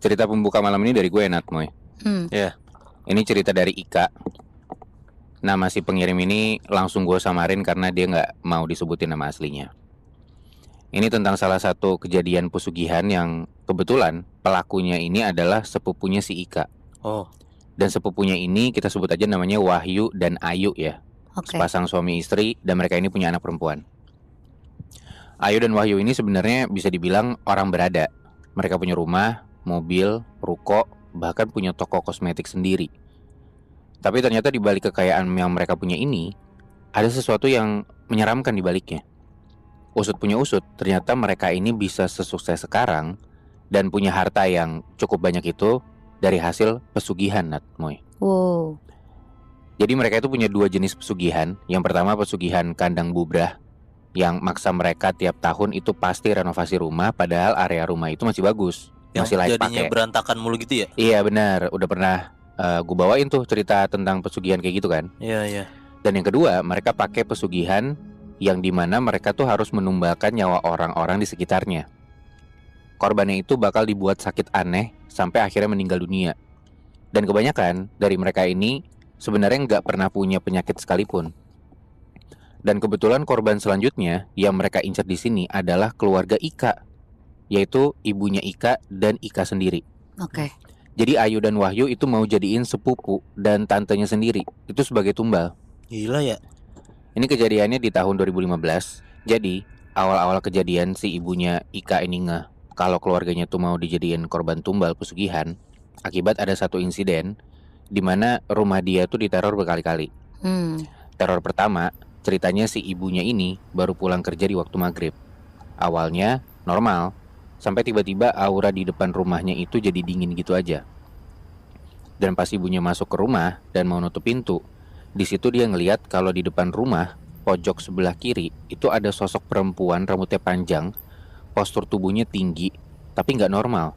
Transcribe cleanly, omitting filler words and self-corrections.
Cerita pembuka malam ini dari gue, Nat, Moy. Ya. Ini cerita dari Ika. Nama si pengirim ini langsung gue samarin karena dia nggak mau disebutin nama aslinya. Ini tentang salah satu kejadian pesugihan yang kebetulan pelakunya ini adalah sepupunya si Ika. Oh, Dan sepupunya ini kita sebut aja namanya Wahyu dan Ayu ya. Oke. Sepasang suami istri dan mereka ini punya anak perempuan. Ayu dan Wahyu ini sebenarnya bisa dibilang orang berada. Mereka punya rumah, mobil, ruko, bahkan punya toko kosmetik sendiri. Tapi ternyata di balik kekayaan yang mereka punya ini, ada sesuatu yang menyeramkan di baliknya. Usut punya usut, ternyata mereka ini bisa sesukses sekarang dan punya harta yang cukup banyak itu dari hasil pesugihan, Nat, Moy. Wow. Jadi mereka itu punya dua jenis pesugihan. Yang pertama pesugihan kandang bubrah, yang maksa mereka tiap tahun itu pasti renovasi rumah, padahal area rumah itu masih bagus, yang masih layak jadinya pakai. berantakan mulu gitu ya? Iya benar, udah pernah gue bawain tuh cerita tentang pesugihan kayak gitu kan. Iya. Dan yang kedua, mereka pakai pesugihan yang dimana mereka tuh harus menumbalkan nyawa orang-orang di sekitarnya. Korbannya itu bakal dibuat sakit aneh sampai akhirnya meninggal dunia. Dan kebanyakan dari mereka ini sebenarnya nggak pernah punya penyakit sekalipun. Dan kebetulan korban selanjutnya yang mereka incar di sini adalah keluarga Ika, yaitu ibunya Ika dan Ika sendiri. Oke. Jadi Ayu dan Wahyu itu mau jadiin sepupu dan tantenya sendiri itu sebagai tumbal. Gila ya. Ini kejadiannya di tahun 2015. Jadi awal-awal kejadian si ibunya Ika ini ngeh kalau keluarganya tuh mau dijadiin korban tumbal pesugihan akibat ada satu insiden di mana rumah dia tuh diteror berkali-kali. Teror pertama, ceritanya si ibunya ini baru pulang kerja di waktu maghrib. Awalnya normal, sampai tiba-tiba aura di depan rumahnya itu jadi dingin gitu aja. Dan pas ibunya masuk ke rumah dan mau nutup pintu, di situ dia ngelihat kalau di depan rumah pojok sebelah kiri itu ada sosok perempuan rambutnya panjang, postur tubuhnya tinggi, tapi nggak normal.